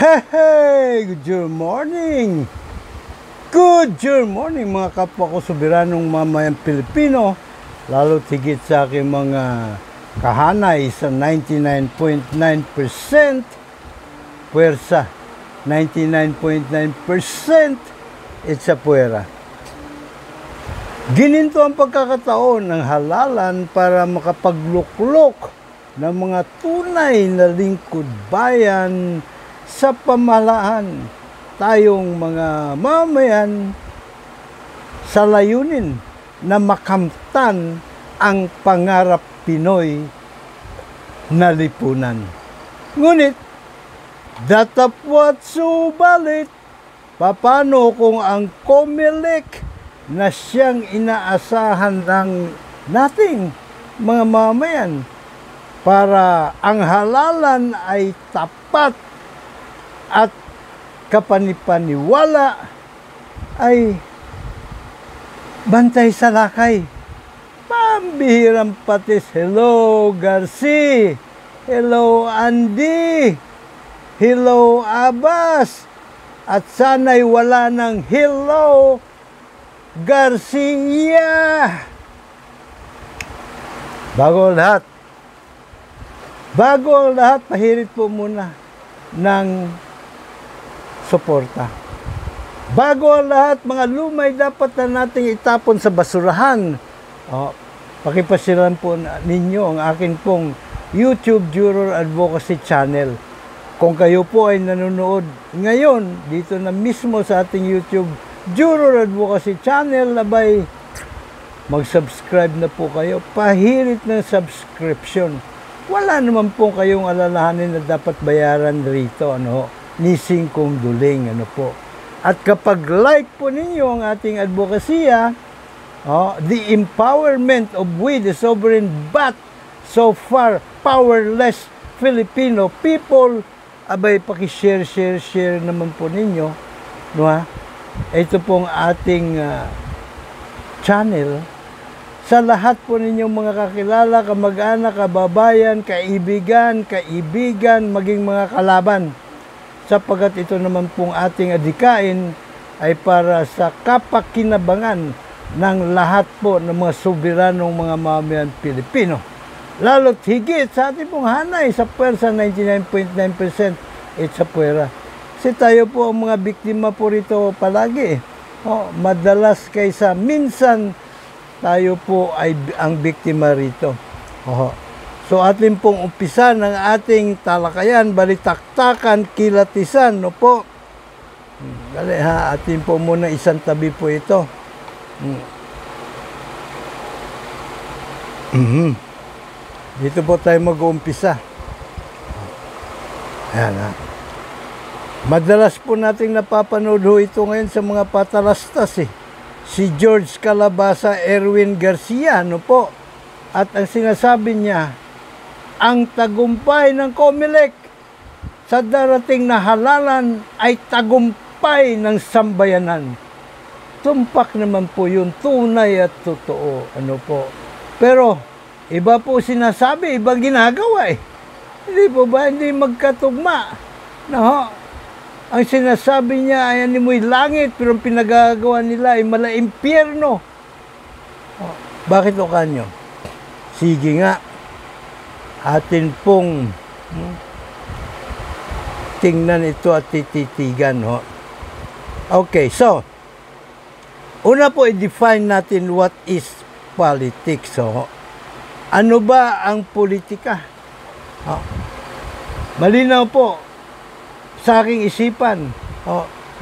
Hey! Good morning! Good morning mga kapwa ko soberanong mamayang Pilipino, lalo tigit sa aking mga kahanay sa 99.9% puwersa. 99.9% it's a puwera. Gininto ang pagkakataon ng halalan para makapagluklok ng mga tunay na lingkod bayan sa pamahalaan, tayong mga mamayan sa layunin na makamtan ang pangarap Pinoy na lipunan. Ngunit, datapwat subalit, paano kung ang COMELEC na siyang inaasahan ng nating mga mamayan para ang halalan ay tapat at kapanipaniwala ay bantay sa lakay. Pambihirang patis. Hello, Garci. Hello, Andy. Hello, Abbas. At sana'y wala ng hello, Garcia. Bago ang lahat, pahirit po muna ng suporta. Bago ang lahat, mga lumay dapat na nating itapon sa basurahan. Pakipasiran po ninyo ang akin pong YouTube Juror Advocacy Channel. Kung kayo po ay nanonood ngayon dito na mismo sa ating YouTube Juror Advocacy Channel, abay, mag-subscribe na po kayo. Pahirit ng subscription. Wala naman po kayong alalahanin na dapat bayaran rito, nising kong duling, At kapag like po ninyo ang ating advokasya, the empowerment of we, the sovereign but so far powerless Filipino people, abay, pakishare, share naman po ninyo, Ito pong ating channel. Sa lahat po ninyong mga kakilala, kamag-anak, kababayan, kaibigan, maging mga kalaban. Sapagkat ito naman pong ating adhikain ay para sa kapakinabangan ng lahat po ng mga soberanong mga mamayan Pilipino. Lalo't higit sa ating pong hanay sa puwersa 99.9% it's a puwera. Kasi tayo po ang mga biktima po rito palagi. Madalas kaysa minsan tayo po ay ang biktima rito. So atin pong umpisa ng ating talakayan, balitaktakan, kilatisan, po. Dali atin po muna isang tabi po ito. Dito po tayo mag-uumpisa. Ayan Madalas po nating napapanood ito ngayon sa mga patalastas Si George Calabasa Erwin Garcia, po. At ang sinasabi niya, ang tagumpay ng COMELEC sa darating na halalan ay tagumpay ng sambayanan. Tumpak naman po yun, tunay at totoo, po. Pero, iba po sinasabi, iba ginagawa Hindi po ba, hindi magkatugma. Ang sinasabi niya ay animoy langit, pero ang pinagagawa nila ay mala-impyerno. Bakit o kanyo? Sige nga, atin pong tingnan ito at tititigan. Okay, so, una po i-define natin what is politics. Ano ba ang politika? Malinaw po sa aking isipan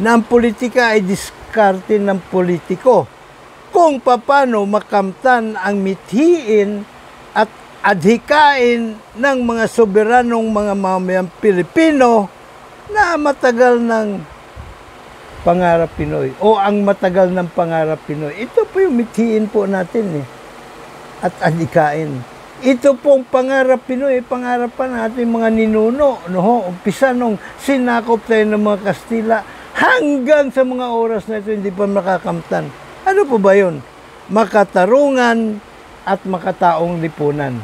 na ang politika ay diskarte ng politiko kung paano makamtan ang mithiin at adhikain ng mga soberanong mga mamayang Pilipino na matagal ng pangarap Pinoy o ang matagal ng pangarap Pinoy. Ito po yung mithiin po natin at adhikain. Ito pong pangarap Pinoy, pangarap pa ng ating mga ninuno, umpisa nung sinakop tayo ng mga Kastila, hanggang sa mga oras na ito hindi pa makakamtan. Ano po ba yun? Makatarungan at makataong lipunan.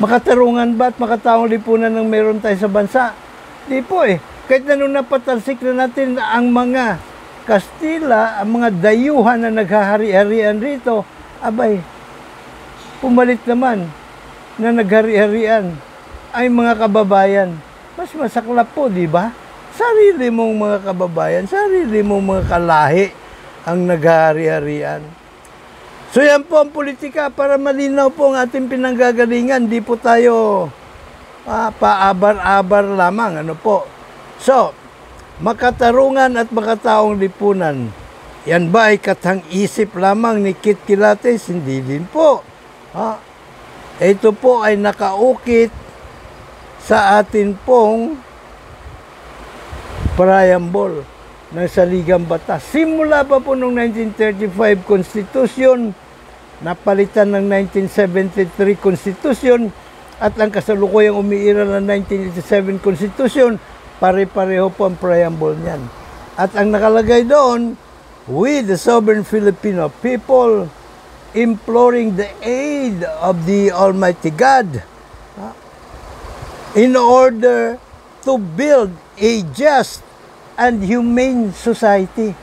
Makatarungan ba at makataong lipunan ng meron tayo sa bansa? Di po eh. Kahit na nung napatalsik na natin ang mga Kastila, ang mga dayuhan na naghahari-harian rito, abay, pumalit naman na naghari-harian ay mga kababayan. Mas masaklap po, di ba? Sarili mong mga kababayan, sarili mong mga kalahi ang naghahari-harian. So yan po ang politika para malinaw po ang ating pinanggagalingan. Di po tayo paabar-abar lamang. Ano po? So, makatarungan at makataong lipunan. Yan ba ay katang-isip lamang ni Kit Quilates? Hindi din po. Ito po ay nakaukit sa atin pong preamble ng Saligang Batas. Simula pa po noong 1935 Constitution, napalitan ng 1973 Constitution, at ang kasalukuyang umiiral ng 1987 Constitution, pare-pareho po ang preamble niyan. At ang nakalagay doon, we the sovereign Filipino people, imploring the aid of the Almighty God in order to build a just and humane society.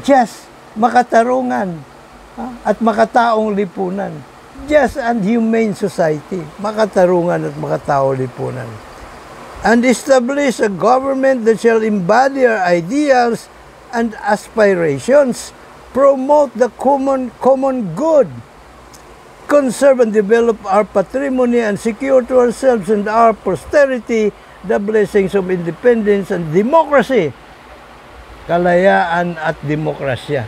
Just, makatarungan, at makataong lipunan. Just and humane society, makatarungan at makataong lipunan. And establish a government that shall embody our ideals and aspirations, promote the common good, conserve and develop our patrimony, and secure to ourselves and our posterity the blessings of independence and democracy. Kalayaan at demokrasya.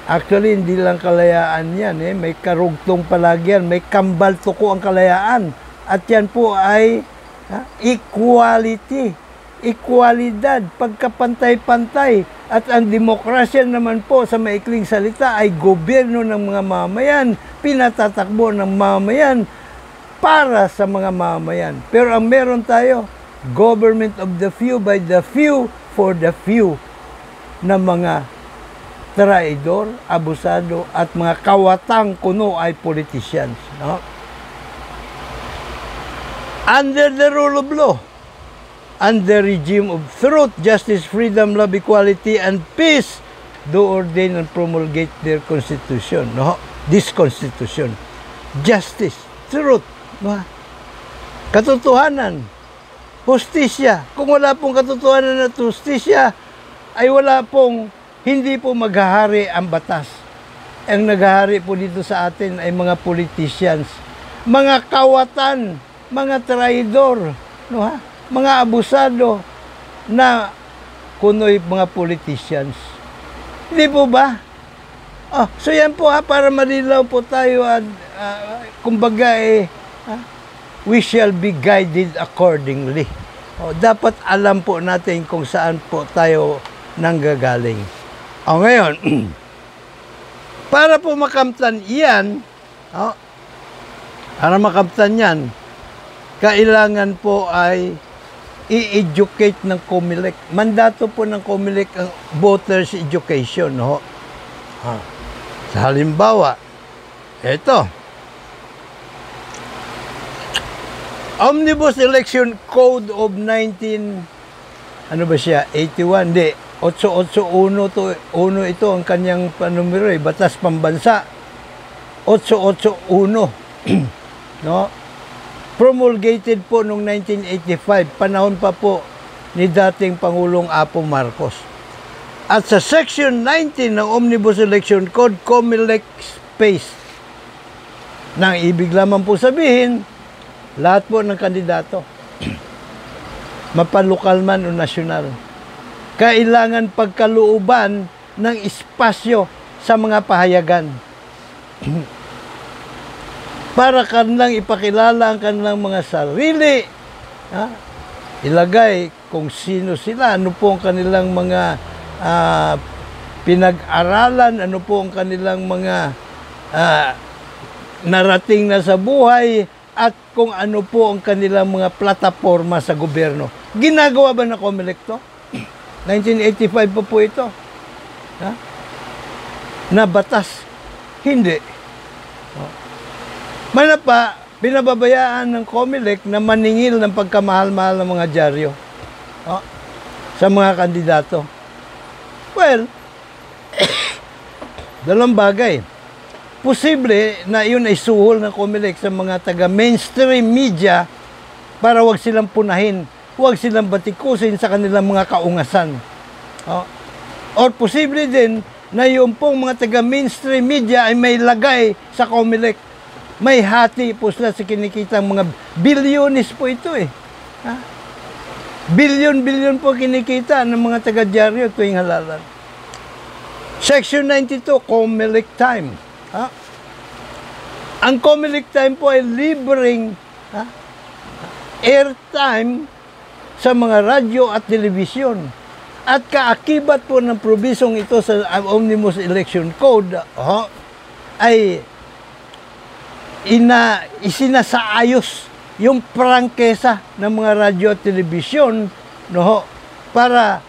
Actually, hindi lang kalayaan yan. May karugtong palagi yan. May kambal tuko ang kalayaan. At yan po ay equality, equalidad, pagkapantay-pantay. At ang demokrasya naman po sa maikling salita ay gobyerno ng mga mamayan, pinatatakbo ng mamayan para sa mga mamayan. Pero ang meron tayo, government of the few, by the few, for the few, na mga traidor, abusado, at mga kawatang kuno ay politicians. No? Under the rule of law, under regime of truth, justice, freedom, love, equality, and peace, do ordain and promulgate their constitution. No? This constitution. Justice, truth, no? Katotohanan, hustisya. Kung wala pong katotohanan at hustisya, ay wala pong, hindi po maghahari ang batas. Ang naghahari po dito sa atin ay mga politicians, mga kawatan, mga traidor, no, ha? Mga abusado na kunoy mga politicians. Hindi po ba? So yan po para malinaw po tayo at kumbaga we shall be guided accordingly. Dapat alam po natin kung saan po tayo nanggagaling. Ngayon, para po makamtan yan, para makamtan yan, kailangan po ay i-educate ng COMELEC. Mandato po ng COMELEC ang voters education. No? Sa halimbawa, ito, Omnibus Election Code of 81, hindi, 881 to 1 ito ang kanyang panumero, batas pambansa. 881, no? Promulgated po noong 1985, panahon pa po ni dating Pangulong Apo Marcos. At sa Section 19 ng Omnibus Election Code, COMELEC space. Nang ibig lamang po sabihin, lahat po ng kandidato, mapanlokal man o nasyonal, kailangan pagkalooban ng espasyo sa mga pahayagan. Para kanilang ipakilala ang kanilang mga sarili, ilagay kung sino sila, ano po ang kanilang mga pinag-aralan, ano po ang kanilang mga narating na sa buhay, at kung ano po ang kanilang mga plataforma sa gobyerno. Ginagawa ba na COMELEC to? 1985 po ito. Na batas? Hindi. Manapa, pinababayaan ng COMELEC na maningil ng pagkamahal-mahal ng mga dyaryo. oh, sa mga kandidato. Well, dalawang bagay. Posible na yun ay suhol ng COMELEC sa mga taga-mainstream media para wag silang punahin, wag silang batikusin sa kanilang mga kaungasan. Oh. Or posible din na yung pong mga taga-mainstream media ay may lagay sa COMELEC. May hati po sila sa kinikitang mga bilyonis po ito eh. Ha? Bilyon-bilyon po kinikita ng mga taga-dyaryo tuwing halalan. Section 92, COMELEC time. Ha? Ang COMELEC time po ay libreng airtime sa mga radyo at telebisyon. At kaakibat po ng probisong ito sa Omnibus Election Code ay isinasaayos yung prangkesa ng mga radyo at telebisyon para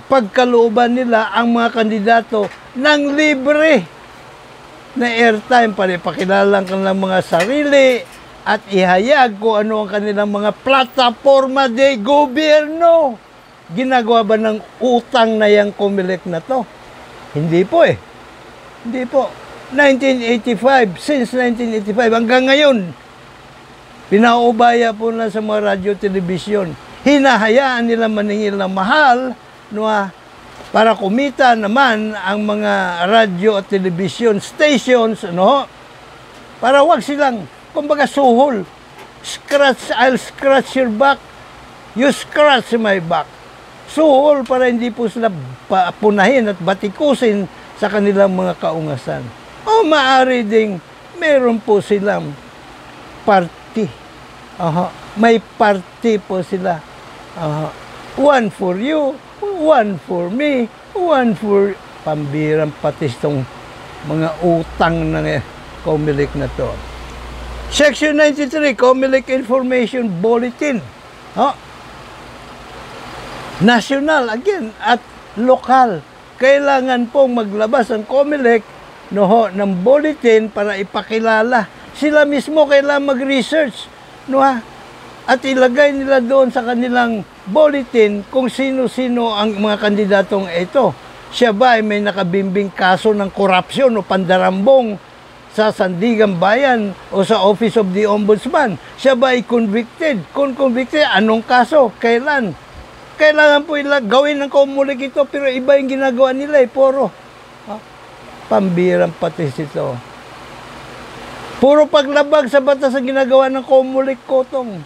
pagkalooban nila ang mga kandidato ng libre na airtime para ipakilala ang kanilang mga sarili at ihayag kung ano ang kanilang mga plataforma de gobyerno. Ginagawa ba ng utang na yung COMELEC na to? Hindi po eh. Hindi po. 1985, since 1985 hanggang ngayon, pinaubaya po na sa mga radyo telebisyon. Hinahayaan nila maningil ng mahal para kumita naman ang mga radyo at television stations, para wag silang, kumbaga suhol. I'll scratch your back, you scratch my back. Suhol para hindi po sila punahin at batikusin sa kanilang mga kaungasan. O maaari ding meron po silang party. May party po sila. One for you, one for me, one for pambirang patis tong mga utang ng COMELEC na to. Section 93, COMELEC Information Bulletin. National, again, at lokal. Kailangan pong maglabas ang COMELEC ng bulletin para ipakilala. Sila mismo kailangan mag-research. At ilagay nila doon sa kanilang bulletin kung sino-sino ang mga kandidatong ito. Siya ba ay may nakabimbing kaso ng korupsyon o pandarambong sa Sandigan Bayan o sa Office of the Ombudsman? Siya ba ay convicted? Kung convicted, anong kaso? Kailan? Kailangan po gawin ng COMELEC ito, pero iba yung ginagawa nila eh, puro. Pambirang patis ito. Puro paglabag sa batas ang ginagawa ng COMELEC, Kotong.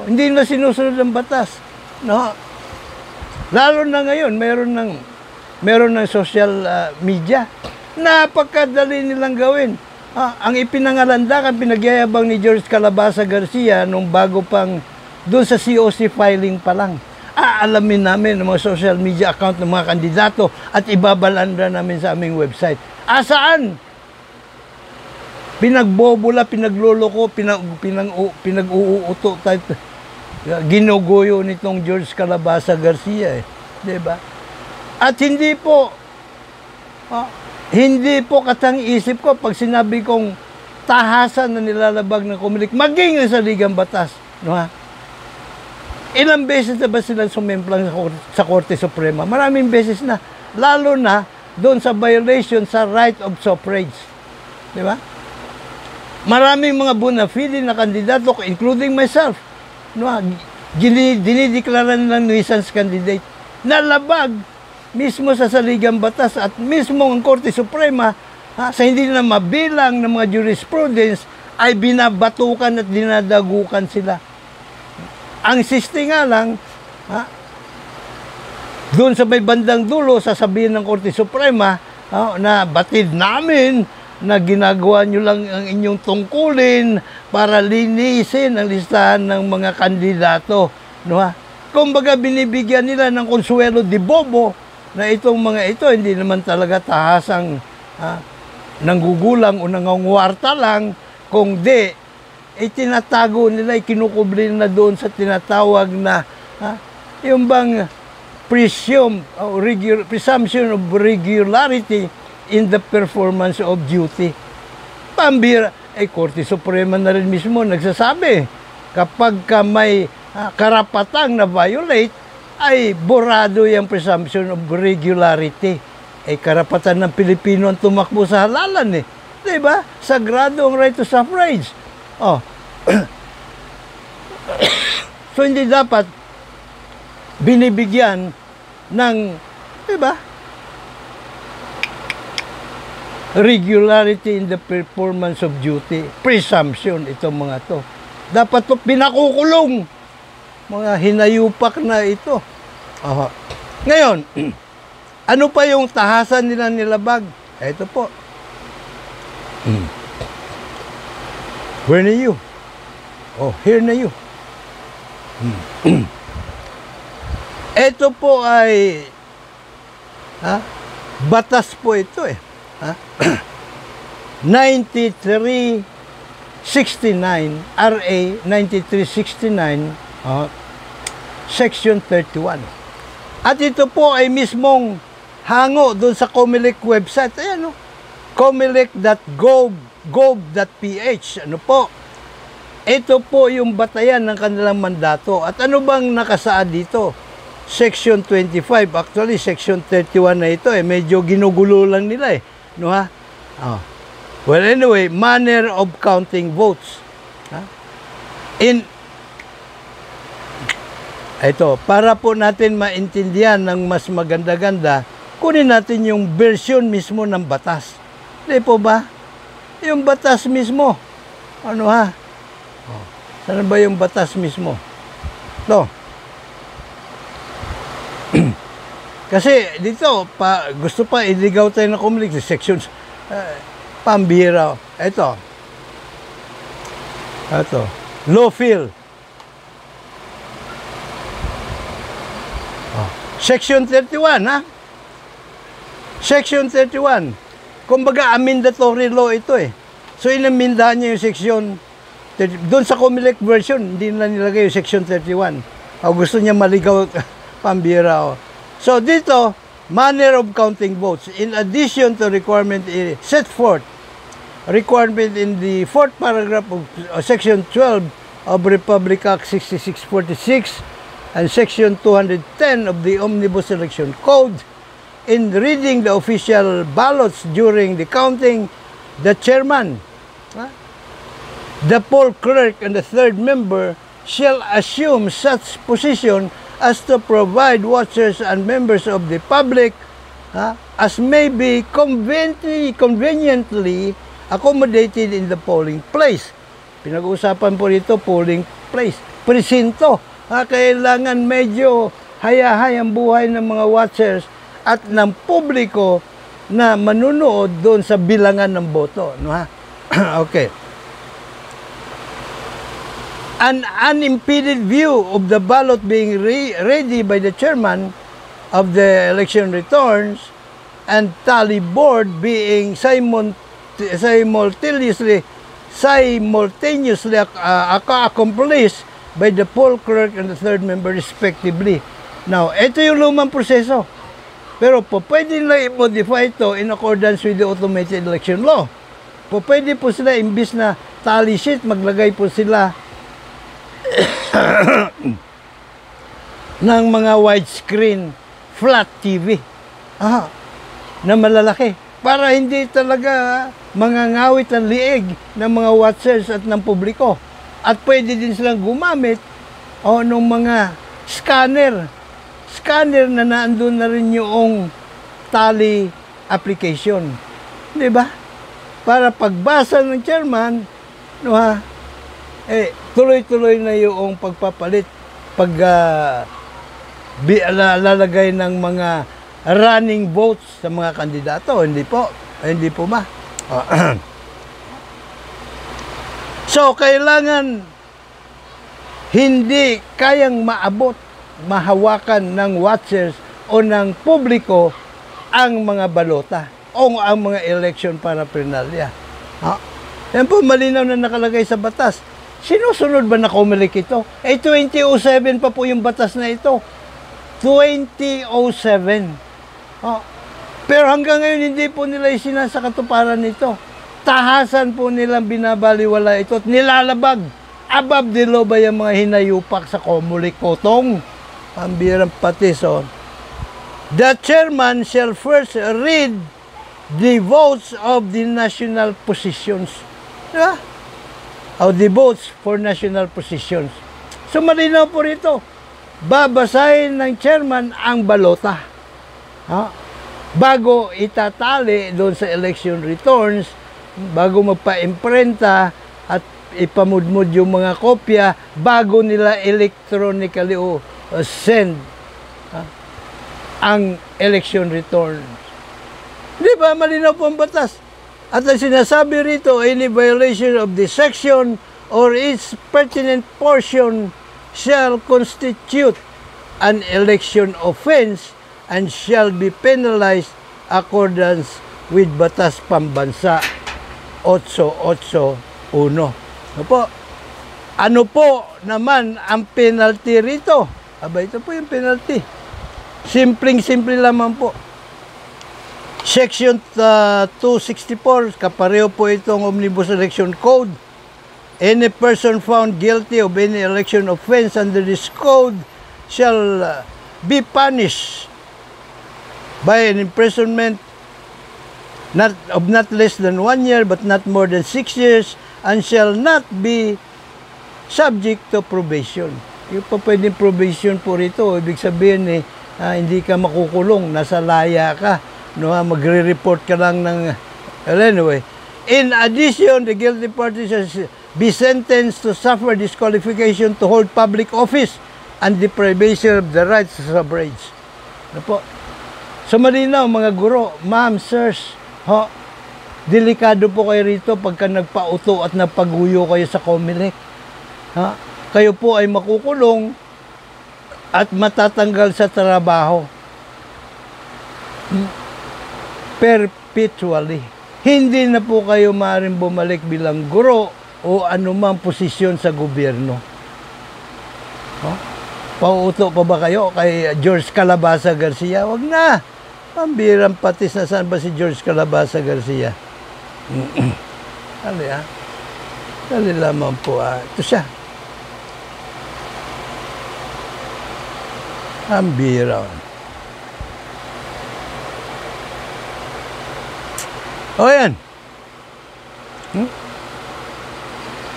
Hindi na sinusunod ang batas. Lalo na ngayon, meron ng social media. Napakadali nilang gawin. Ang ipinangalandakan, pinagyayabang ni George Calabaza Garcia nung bago pang doon sa COC filing pa lang. Aalamin namin ang mga social media account ng mga kandidato at ibabalanda namin sa aming website. Saan? Pinagbobola, pinagloloko, pinag-uuto tayo. Ginuguyo nitong George Calabaza Garcia eh. Diba? At hindi po katang-isip ko pag sinabi kong tahasan na nilalabag ng COMELEC, maging sa Ligang Batas. Ilang beses na ba silang sumemplang sa Korte Suprema? Maraming beses na. Lalo na doon sa violation sa right of suffrage. Di ba? Maraming mga bona fide na kandidato, including myself, dinideklara nilang nuisance candidate. Nalabag mismo sa Saligang Batas at mismo ang Korte Suprema sa hindi na mabilang ng mga jurisprudence ay binabatukan at dinadagukan sila. Ang siste nga lang, doon sa may bandang dulo, sasabihin ng Korte Suprema na batid namin na ginagawa nyo lang ang inyong tungkulin para linisin ang listahan ng mga kandidato. Kumbaga binibigyan nila ng konsuelo de bobo na itong mga ito hindi naman talaga tahasang nanggugulang o nangungwarta lang, kung di tinatago nila, kinukubli na doon sa tinatawag na yung bang presumption of regularity in the performance of duty. Pambira, Korte Suprema na rin mismo nagsasabi, kapag ka may karapatang na violate, ay borado yung presumption of regularity. Eh, karapatan ng Pilipino ang tumakbo sa halalan eh. Diba? Sagrado ang right to suffrage. Oh. So, hindi dapat binibigyan ng, diba? Regularity in the performance of duty. Presumption, itong mga to. Dapat to pinakukulong. Mga hinayupak na ito. Oh. Ngayon, ano pa yung tahasan nila nilabag? Ito po. Where na you? Oh, here na you. Ito po ay batas po ito eh. 9369 RA 9369 Section 31. At ito po ay mismong hango doon sa COMELEC website. Ayan o. comelec.gov.ph. Ano po? Ito po yung batayan ng kanilang mandato. At ano bang nakasaad dito? Section 25. Actually, Section 31 na ito eh. Medyo ginugulo lang nila eh. No ha? Oh. Well, anyway, manner of counting votes. Ito, para po natin maintindihan ng mas maganda-ganda, kunin natin yung version mismo ng batas. Hindi po ba? Yung batas mismo. Ano ha? Oh. Saan ba yung batas mismo? Ito. Kasi dito, gusto pa iligaw tayo ng COMELEC sections. Pambihira. Ito. Lawfield. Section 31, ha? Section 31. Kumbaga, amendatory law ito eh. So, inamindahan niya yung section. Doon sa COMELEC version, hindi na nilagay yung section 31. Gusto niya maligaw, pambira. So, dito, manner of counting votes. In addition to requirement set forth, requirement in the fourth paragraph of section 12 of Republic Act 6646 and section 210 of the Omnibus Election Code, in reading the official ballots during the counting, the chairman, the poll clerk, and the third member shall assume such position as to provide watchers and members of the public as may be conveniently accommodated in the polling place. Pinag-uusapan po dito, polling place. Presinto. Kailangan medyo hayahay ang buhay ng mga watchers at ng publiko na manunood doon sa bilangan ng boto. No, ha? Okay. An unimpeded view of the ballot being ready by the chairman of the election returns and tally board being simultaneously accomplished by the poll clerk and the third member respectively. Now, ito yung lumang proseso. Pero pwede nila i-modify ito in accordance with the automated election law. Pwede po sila, imbis na tally sheet, maglagay po sila ng mga widescreen flat TV na malalaki para hindi talaga mangangawit ang liig ng mga watchers at ng publiko. At pwede din silang gumamit ng mga scanner na naandun na rin yung tally application. Di ba? Para pagbasa ng chairman, tuloy-tuloy na yung pagpapalit, lalagay ng mga running votes sa mga kandidato. Hindi po ba? So, kailangan hindi kayang mahawakan ng watchers o ng publiko ang mga balota o ang mga election paraphernalia. Yan po, malinaw na nakalagay sa batas. Sinusunod ba na COMELEC ito? 2007 pa po yung batas na ito. 2007. Pero hanggang ngayon, hindi po nila isinasakatuparan nito. Tahasan po nilang binabaliwala ito at nilalabag. Above the law ba yung mga hinayupak sa COMELEC, Kotong? Pambirang patis, oh. The chairman shall first read the votes of the national positions. Diba? O the votes for national positions. So, malinaw po rito. Babasahin ng chairman ang balota. Ha? Bago itatali doon sa election returns, bago magpa-imprenta at ipamudmud yung mga kopya, bago nila electronically send ang election returns. Di ba? Malinaw po ang batas. At ang sinasabi rito, any violation of this section or its pertinent portion shall constitute an election offense and shall be penalized accordance with Batas Pambansa 881. Ano po naman ang penalty rito? Aba, ito po yung penalty. Simpleng-simple lamang po. Section 264, kapareho po itong Omnibus Election Code. Any person found guilty of any election offense under this code shall be punished by an imprisonment of not less than 1 year but not more than 6 years and shall not be subject to probation. Yung pa pwedeng probation po rito, ibig sabihin hindi ka makukulong, nasa laya ka, no, magre-report ka lang ng anyway. In addition, the guilty party shall be sentenced to suffer disqualification to hold public office and deprivation of the rights to suffrage. Ano po? So malinaw mga guro, ma'am, sirs, delikado po kayo rito pagka nagpauto at nagpaguyo kayo sa COMELEC. Kayo po ay makukulong at matatanggal sa trabaho perpetually. Hindi na po kayo maaaring bumalik bilang guro o anumang posisyon sa gobyerno. Pauuto pa ba kayo kay George Calabasa Garcia? Wag na. Pambirang patis na, saan ba si George Calabasa Garcia? Dali Dali lamang po. Ito siya. Pambira. O yan.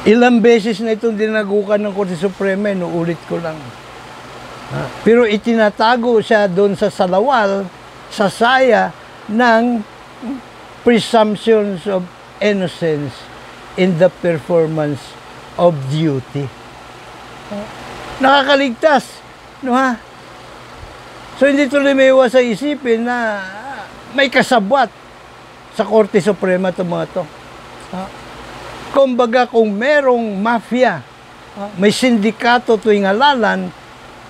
Ilang beses na itong dinagukan ng Korte Suprema, ulit ko lang. Pero itinatago siya doon sa salawal, sa saya ng presumptions of innocence in the performance of duty. Nakakaligtas, no ha? So hindi tuloy may iwas sa isipin na may kasabwat sa Korte Suprema itong mga to. Kumbaga kung merong mafia, may sindikato tuwing halalan,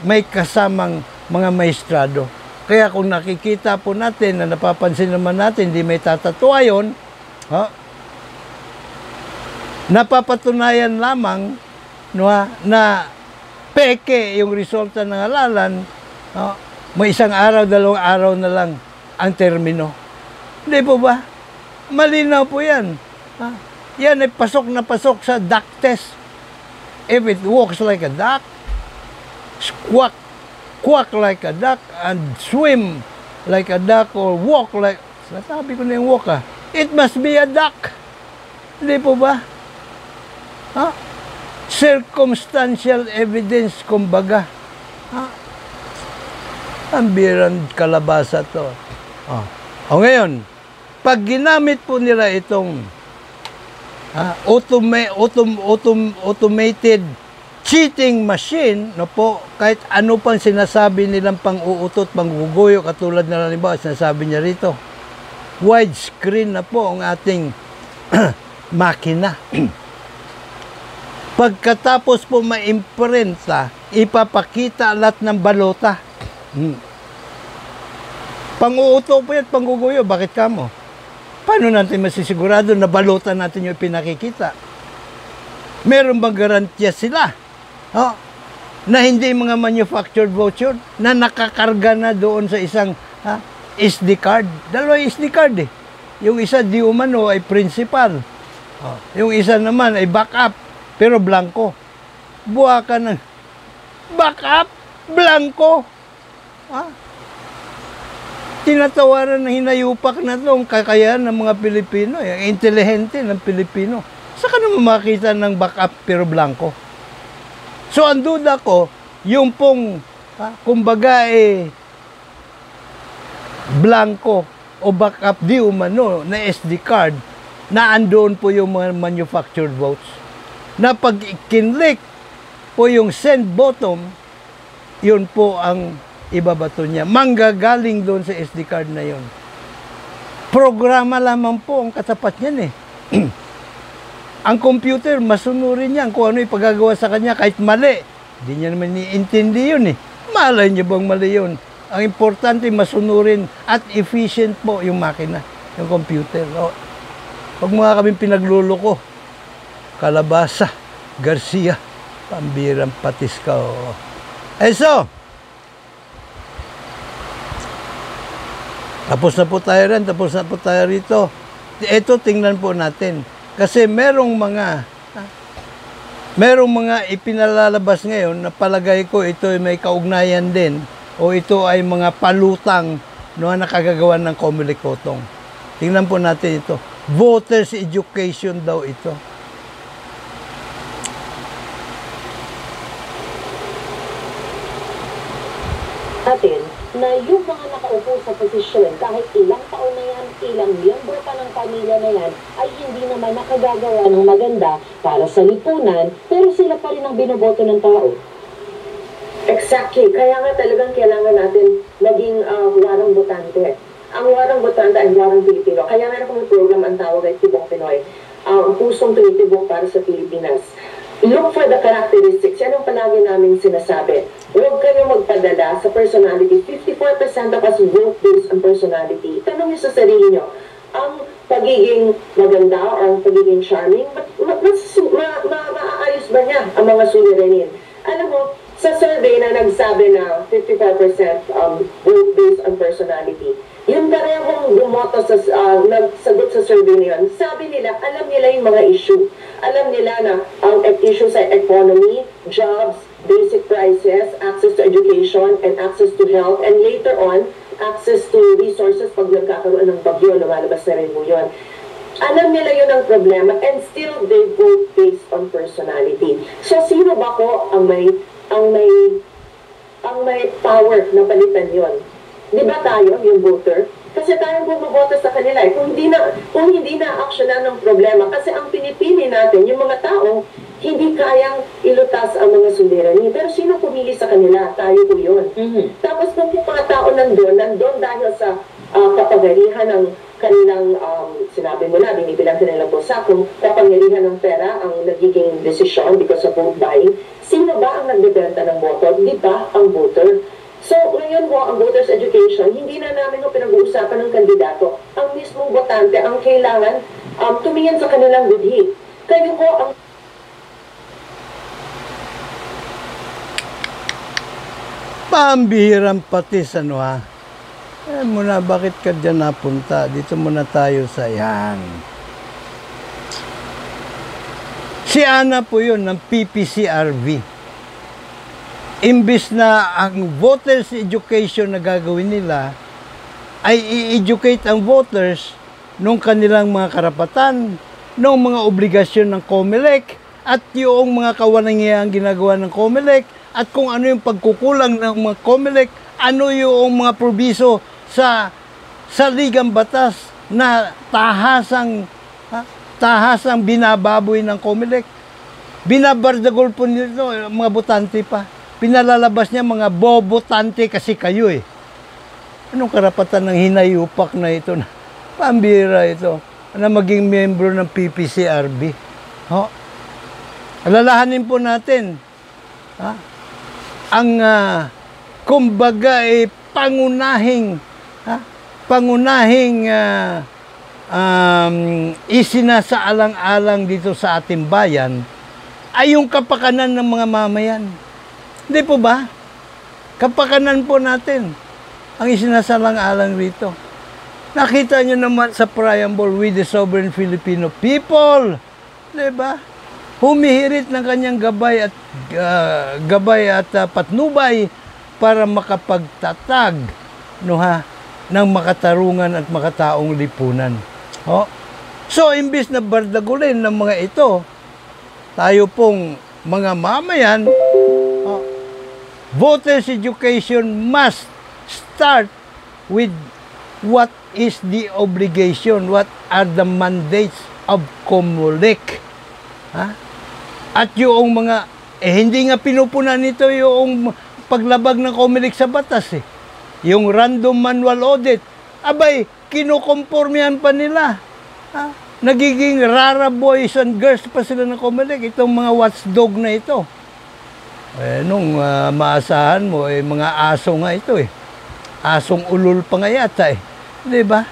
may kasamang mga maestrado. Kaya kung nakikita po natin, na napapansin naman natin, hindi may tatatwa yun, napapatunayan lamang na peke yung resulta ng halalan, may isang araw, 2 araw na lang ang termino. Hindi po ba? Malinaw po yan. Yan ay pasok na pasok sa duck test. If it walks like a duck, quack like a duck, and swim like a duck, or walk like, sabi ko na yung walk it must be a duck. Hindi po ba? Circumstantial evidence, kumbaga. Ang birang kalabasa to. O ngayon, pag ginamit po nila itong automated cheating machine, no po, kahit ano pang sinasabi nilang pang-uutot, pang-guguyo, katulad na halimbawa, sinasabi niya rito, widescreen na po ang ating makina. Pagkatapos po ma-imprenta, ipapakita lahat ng balota. Pang-uuto po yan, pang-guguyo, bakit kamo? Paano natin masisigurado na balota natin yung pinakikita? Meron bang garantiya sila? Na hindi mga manufactured voucher na nakakarga na doon sa isang SD card. 2 SD card Yung isa di umano ay principal. Yung isa naman ay backup pero blanco. Buha ka ng backup Blanco. Ah, tinatawaran na hinayupak na ito ang kakayahan ng mga Pilipino, yung intelihente ng Pilipino. Saan ka naman makita ng backup pero blanco? So, ang duda ko, yung pong, kumbaga blanco o backup di umano na SD card na andoon po yung mga manufactured votes. Na pag kinlik po yung send button, yun po ang ibabato niya. Manggagaling doon sa SD card na yun. Programa lamang po ang katapat niyan eh. Ang computer, masunurin niya kung ano ipagagawa sa kanya kahit mali. Hindi niya naman iintindi yun eh. Malay niya bang mali yun? Ang importante, masunurin at efficient po yung makina, yung computer. O, huwag mga kaming pinagluloko. Kalabasa, Garcia, pambirang patis ka. O. So, tapos na po tayo rin, tapos na po tayo rito. Ito, tingnan po natin. Kasi merong mga ipinalalabas ngayon na palagay ko ito ay may kaugnayan din o ito ay mga palutang na nakagagawa ng Comelec Cotong. Tingnan po natin ito. Voters education daw ito. Natin na yung mga nakaupo sa posisyon, kahit ilang taon na yan, ilang miyembro pa ng pamilya na yan, ay hindi naman nakagagawa ng maganda para sa lipunan, pero sila pa rin ang binoboto ng tao. Exactly. Kaya nga talagang kailangan natin maging warang botante. Ang warang botante ay warang Pilipino. Kaya meron kong program ang tawag ay Tibok Pinoy. Ang pusong tumitibok para sa Pilipinas. Look for the characteristics. Yan ang palagi namin sinasabi. Huwag kayo magpadala sa personality. 54% of us vote based on personality. Tanong niyo sa sarili niyo, ang pagiging maganda o ang pagiging charming, maaayos ba niya ang mga suliranin? Alam mo, sa survey na nagsabi na 54% vote based on personality, yung karehong bumoto sa nagsagot sa survey na yun, sabi nila, alam nila yung mga issue. Alam nila na ang issue sa economy, jobs, basic prices, access to education, and access to health, and later on, access to resources pag nagkakaroon ng bagyo, lumalabas na rin mo yun. Alam nila yun ang problema, and still they vote based on personality. So, sino ba ko ang may power na palitan yun? Di ba tayo, yung voter? Kasi tayo bumoboto sa kanila. Kung hindi na aksyonan ng problema, kasi ang pinipili natin, yung mga tao, hindi kayang ilutas ang mga suliranin. Pero sino pumili sa kanila? Tayo po yun. Tapos kung yung mga tao nandun dahil sa kapagalihan ng kanilang, sinabi mo na, binibilang kanilang bosa, kung kapangyarihan ng pera ang nagiging desisyon because of vote buying, sino ba ang nagbebenta ng boto? Di ba ang voter? So, ngayon po, ang voters education, hindi na namin pinag-uusapan ng kandidato. Ang mismong botante, ang kailangan tumingin sa kanilang budhi. Kayo po ang... Pambihirang patis, ano ha? Muna, bakit ka dyan napunta? Dito muna tayo sa yan. Si Ana po yun, ng PPCRV. Imbis na ang voters education na gagawin nila ay i-educate ang voters nung kanilang mga karapatan, nung mga obligasyon ng Comelec at yung mga kawalangyahang ginagawa ng Comelec at kung ano yung pagkukulang ng mga Comelec, ano yung mga probiso sa ligang batas na tahasang binababoy ng Comelec. Binabardagol po nito mga botante pa. Pinalalabas niya mga bobotante kasi kayo eh. Anong karapatan ng hinayupak na ito? Pambira ito na maging membro ng PPCRB. Alalahanin po natin ang kumbaga pangunahing isinasaalang-alang dito sa ating bayan ay yung kapakanan ng mga mamayan. Hindi po ba? Kapakanan po natin ang isinasalang-alang rito. Nakita nyo naman sa preamble, "We the sovereign Filipino people." Diba? Humihirit ng kanyang gabay at patnubay para makapagtatag ng makatarungan at makataong lipunan. So, imbis na bardagulin ng mga ito, tayo pong mga mamayan, voters education must start with what is the obligation, what are the mandates of COMELEC. At yung mga, hindi nga pinupunan nito yung paglabag ng COMELEC sa batas Yung random manual audit, abay, kinukompormihan pa nila. Nagiging rara boys and girls pa sila ng COMELEC, itong mga watchdog na ito. Nung maasahan mo, mga aso nga ito Asong ulol pa nga yata Diba?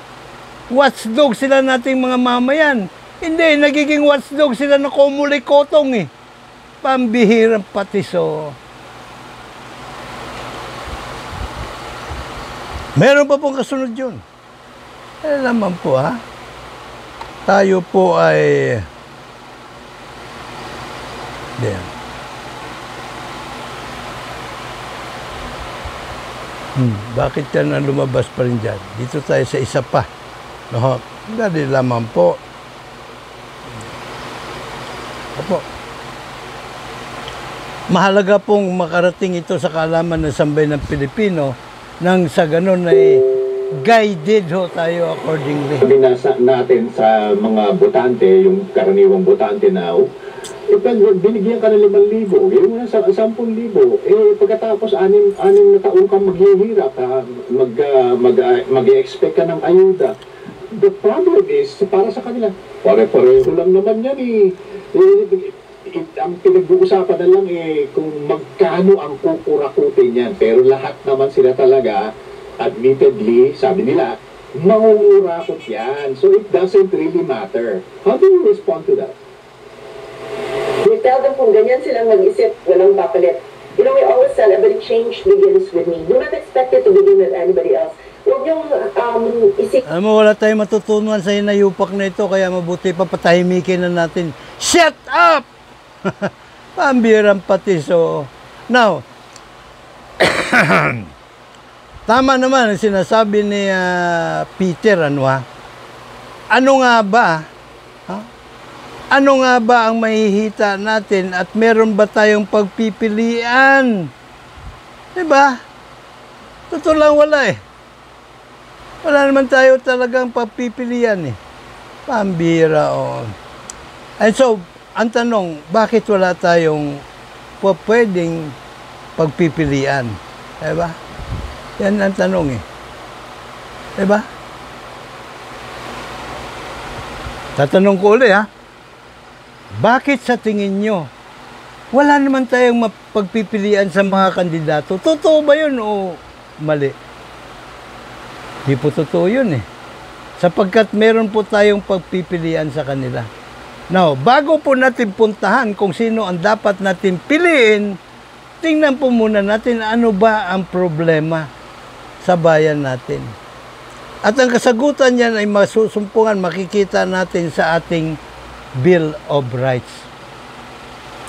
Watchdog sila nating mga mamayan. Hindi, nagiging watchdog sila ng COMELEC-kotong Pambihirang patiso. Meron pa pong kasunod yun. Naman po tayo po ay bakit yan ang lumabas pa rin dyan? Dito tayo sa isa pa. Dali lamang po. Opo. Mahalaga pong makarating ito sa kaalaman ng sambayan ng Pilipino nang sa ganun ay guided tayo accordingly. Binasa natin sa mga botante, yung karaniwang botante now, binigyan ka ng 5,000, yung nasa 10,000, pagkatapos 6 na taon kang maghihirap, mag-expect ka ng ayuda. The problem is, para sa kanila, pare-pareho lang naman yan ang pinag-uusapan na lang kung magkano ang kukurakutin yan. Pero lahat naman sila talaga, admittedly, sabi nila, mangungurakot yan. So it doesn't really matter. How do you respond to that? We tell them kung ganyan silang mag-isip, walang papalit. We always tell everybody change begins with me. Do not expect it to begin with anybody else. Huwag yung isip. Wala tayong matutunan sa hinayupak na ito, kaya mabuti pa patahimikin na natin. Shut up! Pambirang patiso. Now, tama naman ang sinasabi ni Peter, ano nga ba? Ano nga ba ang mahihita natin at meron ba tayong pagpipilian? Diba? Totoo lang wala Wala naman tayo talagang pagpipilian Pambira And so, ang tanong, bakit wala tayong pwedeng pagpipilian? Diba? Yan ang tanong Diba? Tatanong ko ulit bakit sa tingin nyo, wala naman tayong mapagpipilian sa mga kandidato? Totoo ba yun o mali? Di po totoo yun sapagkat meron po tayong pagpipilian sa kanila. Now, bago po natin puntahan kung sino ang dapat natin piliin, tingnan po muna natin ano ba ang problema sa bayan natin. At ang kasagutan niyan ay masusumpungan, makikita natin sa ating Bill of Rights.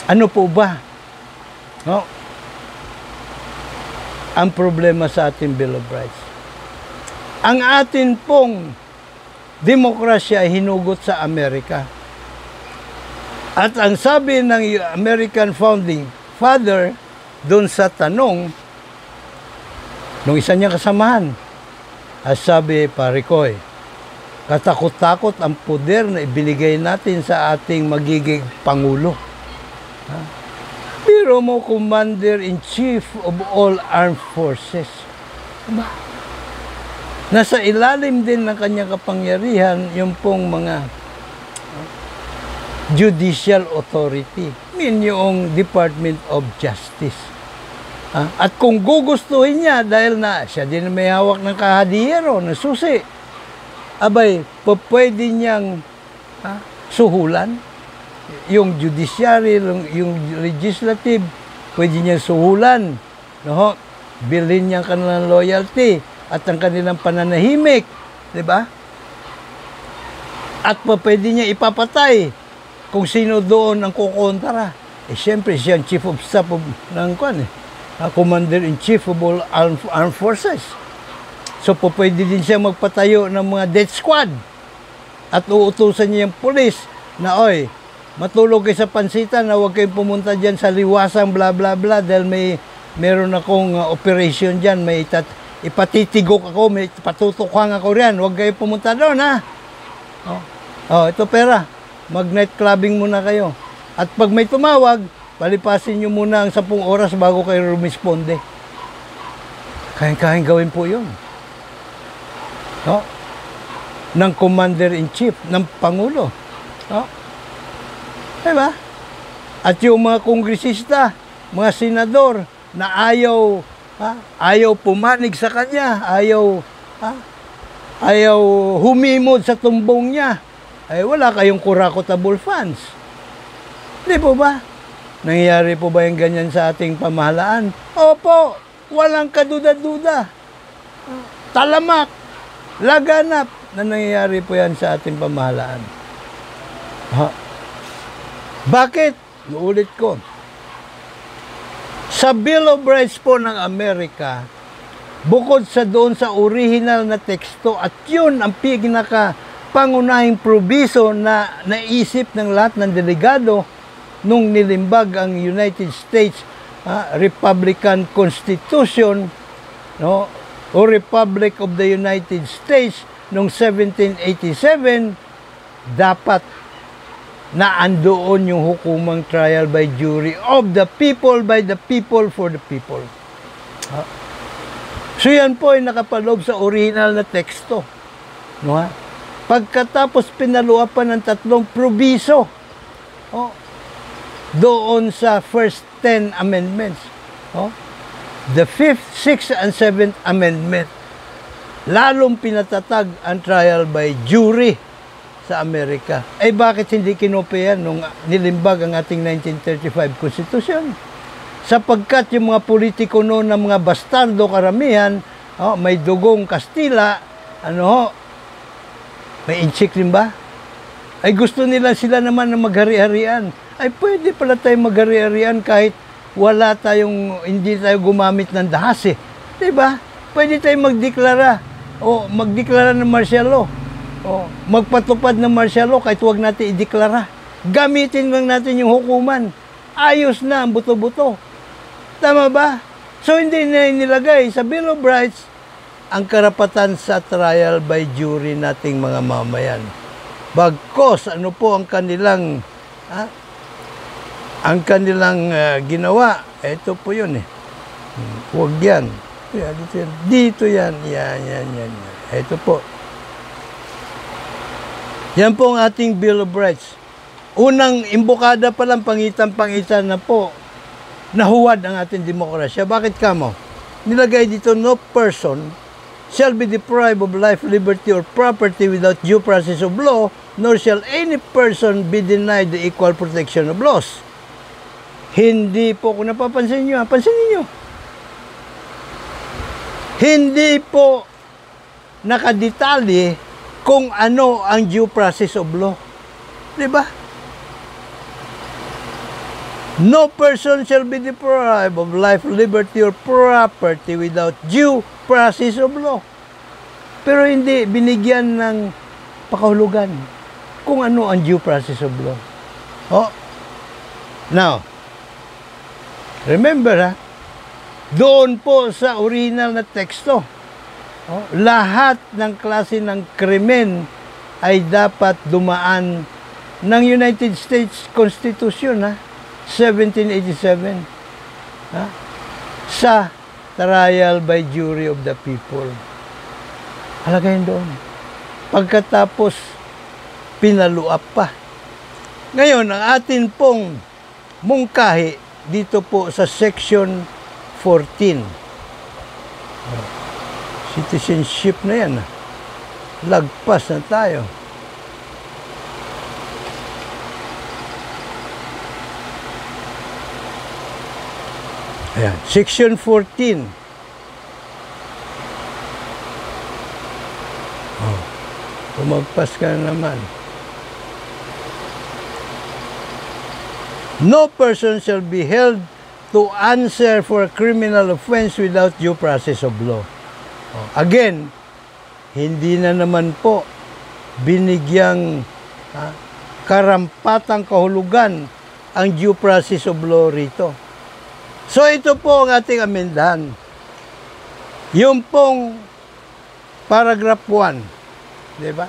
Ano po ba? Ang problema sa ating Bill of Rights. Ang atin pong demokrasya ay hinugot sa Amerika. At ang sabi ng American Founding Father doon sa tanong nung isa niyang kasamahan, sabi, pare ko katakot-takot ang poder na ibinigay natin sa ating magiging Pangulo. Biro mo, Commander-in-Chief of all Armed Forces. Nasa ilalim din ng kanyang kapangyarihan yung pong mga judicial authority. Yung Department of Justice. At kung gugustuhin niya, dahil na siya din may hawak ng kahadiyero, ng susi, abay, pwede niyang suhulan. Yung judiciary, yung legislative, pwede niyang suhulan. Bilhin niya ang kanilang loyalty at ang kanilang pananahimik. Diba? At pwede niya ipapatay kung sino doon ang kukontra. Siyempre, siya ang chief of staff ng Commander-in-Chief of all armed forces. So, pwede din siya magpatayo ng mga death squad. At uutusan niya yung pulis na, oy, matulog kayo sa pansitan na huwag kayong pumunta dyan sa liwasang bla bla bla dahil meron akong operation dyan, ipatitigok ako, may patutukhang ako riyan, huwag kayong pumunta doon, ha? Ito pera, mag-night clubbing muna kayo. At pag may tumawag, palipasin nyo muna ang 10 oras bago kayo rumisponde. Kaya gawin po yun. Ng Commander-in-Chief, ng Pangulo. Diba? At yung mga kongresista, mga senador na ayaw pumanig sa kanya, ayaw humimod sa tumbong niya, ay wala kayong kurakotable funds. Di po ba? Nangyayari po ba yung ganyan sa ating pamahalaan? Opo, walang kaduda-duda. Talamak, laganap na nangyayari po yan sa ating pamahalaan. Bakit? Uulit ko. Sa Bill of Rights po ng Amerika, bukod sa doon sa original na teksto, at yun ang pangunahing probiso na naisip ng lahat ng delegado nung nilimbag ang United States Republican Constitution, no, o Republic of the United States noong 1787, dapat na andoon yung hukumang trial by jury of the people, by the people, for the people. So yan po ay nakapaloob sa original na teksto. No, ha? Pagkatapos pinaluwa pa ng 3 probiso doon sa first 10 amendments. The 5th, 6th, and 7th amendment, lalong pinatatag ang trial by jury sa Amerika. Eh bakit hindi kinopya nung nilimbag ang ating 1935 Constitution? Sapagkat yung mga politiko noon ng mga bastardo karamihan, may dugong Kastila, may inchik rin ba? Ay gusto nila sila naman na maghari-harian. Ay pwede pala tayo maghari-harian kahit hindi tayo gumamit ng dahas eh. Diba? Pwede tayo magdeklara ng martial law. Magpatupad ng martial law kahit huwag natin ideklara. Gamitin lang natin yung hukuman. Ayos na ang buto-buto. Tama ba? So hindi na inilagay sa Bill of Rights ang karapatan sa trial by jury nating mga mamayan. Bagkos ano po ang kanilang ginawa. Ito po yun eh. Huwag yan. Dito yan. Yan. Ito po. Yan po ang ating Bill of Rights. Unang imbokada pa lang, pangitan-pangitan na po, nahuwad ang ating demokrasya. Bakit kamo? Nilagay dito, no person shall be deprived of life, liberty, or property without due process of law, nor shall any person be denied the equal protection of laws. Hindi po, kung napapansin nyo, pansinin nyo. Hindi po nakadetalye kung ano ang due process of law. Diba? No person shall be deprived of life, liberty, or property without due process of law. Pero hindi binigyan ng pakahulugan kung ano ang due process of law. Now, remember doon po sa original na teksto, lahat ng klase ng krimen ay dapat dumaan ng United States Constitution 1787 sa trial by jury of the people. Halagayin doon. Pagkatapos pinaluap pa. Ngayon, ang atin pong mungkahi dito po sa section 14. Citizenship na yan. Lagpas na tayo. Ayan. Section 14. Umagpas ka na naman. No person shall be held to answer for a criminal offense without due process of law. Again, hindi na naman po binigyang karampatang kahulugan ang due process of law rito. So ito po ang ating amendahan. Yung pong paragraph 1, di ba?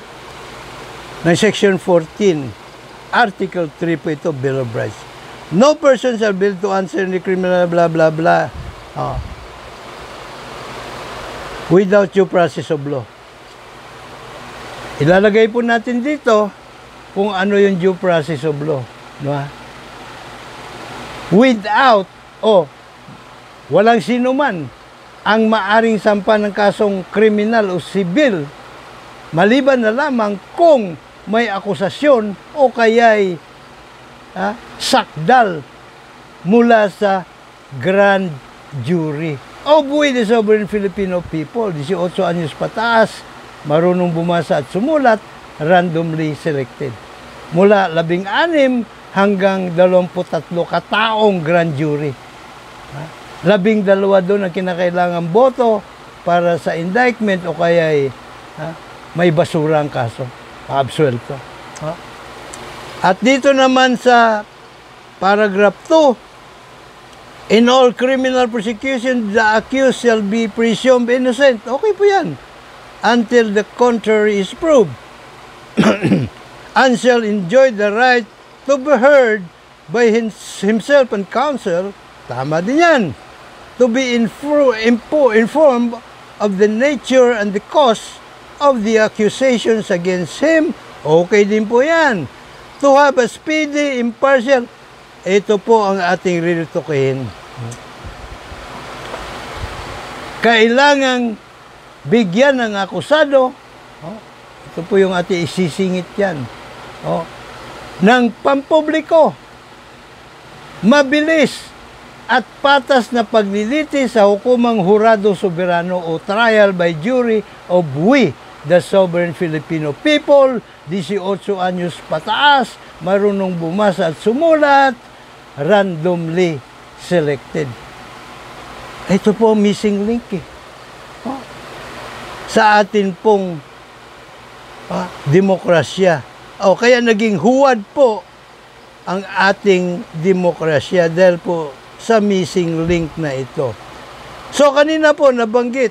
Ng section 14, article 3 po ito, Bill of Rights. No person shall be able to answer any criminal blah blah blah without due process of law. Ilalagay po natin dito kung ano yung due process of law. No? Without, walang sino man ang maaring sampa ng kasong kriminal o sibil, maliban na lamang kung may akusasyon o kaya'y sakdal mula sa grand jury. Buhay the sovereign Filipino people, 18 anyos pataas, marunong bumasa at sumulat, randomly selected. Mula 16 hanggang 23 kataong grand jury. 12 doon ang kinakailangan boto para sa indictment o kaya may basura ang kaso. Absuelto. At dito naman sa paragraph 2, in all criminal prosecution, the accused shall be presumed innocent. Okay po yan. Until the contrary is proved. And shall enjoy the right to be heard by himself and counsel. Tama din yan. To be informed of the nature and the cause of the accusations against him. Okay din po yan. To have a speedy, impartial. Ito po ang ating riritukin. Kailangang bigyan ng akusado. Ito po yung ating isisingit yan. Ng pampubliko. Mabilis at patas na pagliliti sa hukumang hurado soberano o trial by jury of we, the sovereign Filipino people, 18 anyos pataas, marunong bumasa at sumulat, randomly selected. Ito po missing link sa atin pong demokrasya. Kaya naging huwad po ang ating demokrasya dahil po sa missing link na ito. So kanina po nabanggit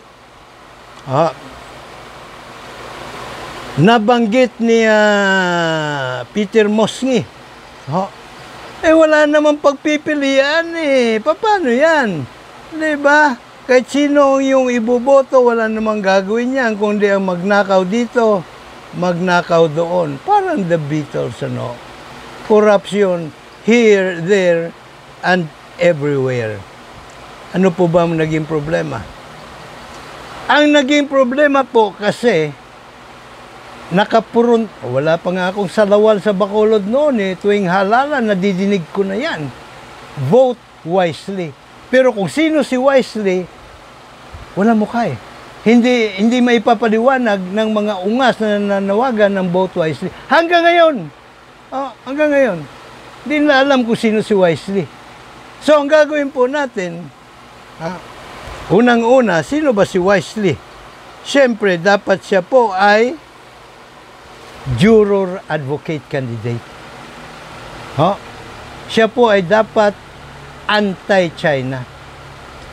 ni Peter Mosngi. Wala namang pagpipilian Paano yan? Diba? Kahit sino yung iboboto, wala namang gagawin yan, kundi ang magnakaw dito, magnakaw doon. Parang the Beatles, Corruption here, there, and everywhere. Ano po ba ang naging problema? Ang naging problema po kasi wala pa nga akong salawal sa Bacolod noon tuwing halalan, nadidinig ko na yan. Vote wisely. Pero kung sino si wisely, wala mukha Hindi maipapaliwanag ng mga ungas na nanawagan ng vote wisely. Hanggang ngayon. Hindi na alam kung sino si wisely. So, ang gagawin po natin, unang-una, sino ba si wisely? Siyempre, dapat siya po ay juror advocate candidate. Siya po ay dapat anti-China.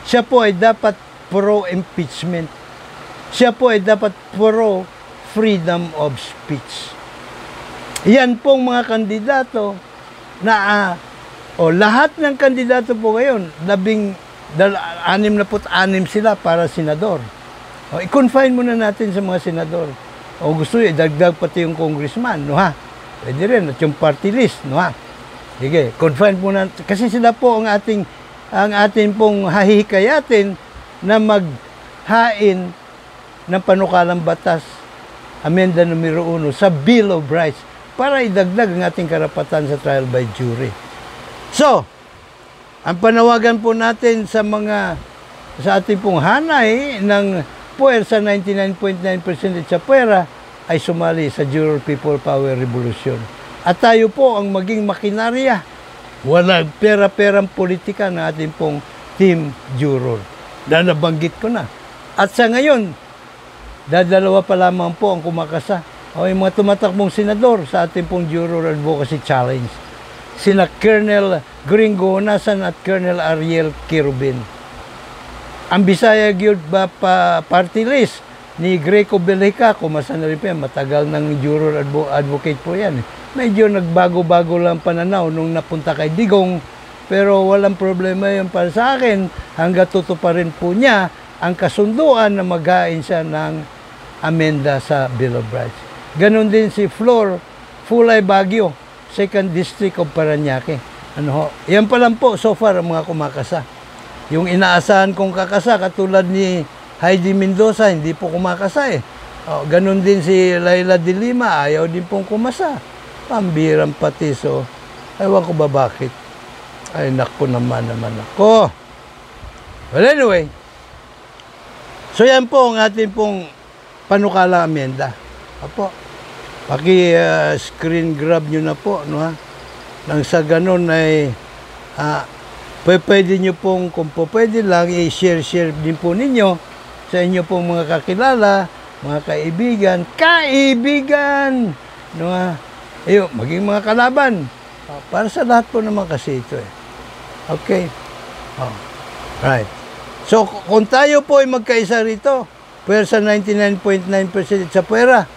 Siya po ay dapat pro-impeachment. Siya po ay dapat pro-freedom of speech. Yan pong mga kandidato na lahat ng kandidato po ngayon, 66 sila para senador. I-confine muna natin sa mga senador. Gusto nyo, idagdag pati yung congressman, Pwede rin, at yung party list, Sige, confine muna. Kasi sila po ang ating pong hahihikayatin na maghain ng panukalang batas, amenda numero 1 sa Bill of Rights para idagdag ang ating karapatan sa trial by jury. So, ang panawagan po natin sa ating pong hanay ng puwersa 99.9% sa puwera ay sumali sa Juror People Power Revolution. At tayo po ang maging makinarya Walang pera-perang politika ng ating pong team juror. Na nabanggit ko na. At sa ngayon, dadalawa pa lamang po ang kumakasa. O yung mga tumatakbong senador sa ating pong Juror Advocacy Challenge. Sina Colonel Gringo Honasan at Colonel Ariel Kirubin. Ang Bisaya Youth Party List ni Greco Belica, kumasa na rin po yan, matagal ng Juror Advocate po yan. Medyo nagbago-bago lang pananaw nung napunta kay Digong, pero walang problema yun para sa akin hanggat tutuparin po niya ang kasunduan na maghain siya ng amenda sa Bill of Rights. Ganon din si Flor Fulay Baguio, 2nd District of Parañaque. Ano ho? Yan pa lang po so far ang mga kumakasa. Yung inaasahan kong kakasa katulad ni Heidi Mendoza, hindi po kumakasa eh. O, ganon din si Laila de Lima, ayaw din pong kumasa. Pambirang pati, so ewan ko ba bakit. Ay, naku naman ako. Well, anyway. So, yan po ang ating pong panukala amenda. Apo. Screen grab nyo na po, no ha? Nang sa ganun ay pwede nyo pong, kung po pwede lang, i-share din po ninyo sa inyo pong mga kakilala, mga kaibigan, no ha? Ayun, maging mga kalaban. Para sa lahat po naman kasi ito eh. Okay? Right. So, kung tayo po ay magkaisa rito, pwersa 99.9% sa pwera,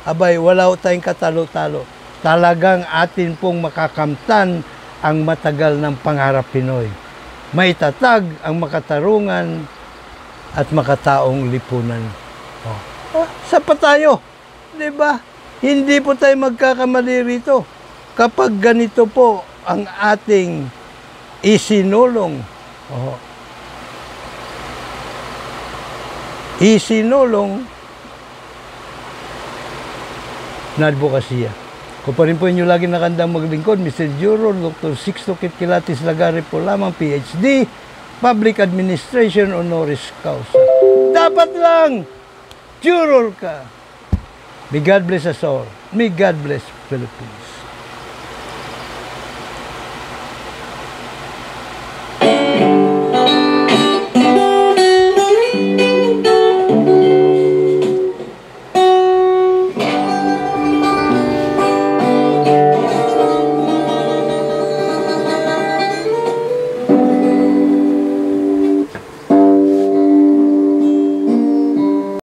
abay, wala tayong katalo-talo. Talagang atin pong makakamtan ang matagal ng pangarap Pinoy. Maitatag ang makatarungan at makataong lipunan. Sapat tayo. Diba? Hindi po tayo magkakamali rito. Kapag ganito po ang ating isinulong, na advokasya. Kung pa rin po inyo lagi nakandang maglingkod, Mr. Juror, Dr. Sixto Kitkilatis Lagare po lamang, PhD, Public Administration Honoris Causa. Dapat lang, Juror ka. May God bless us all. May God bless Philippines.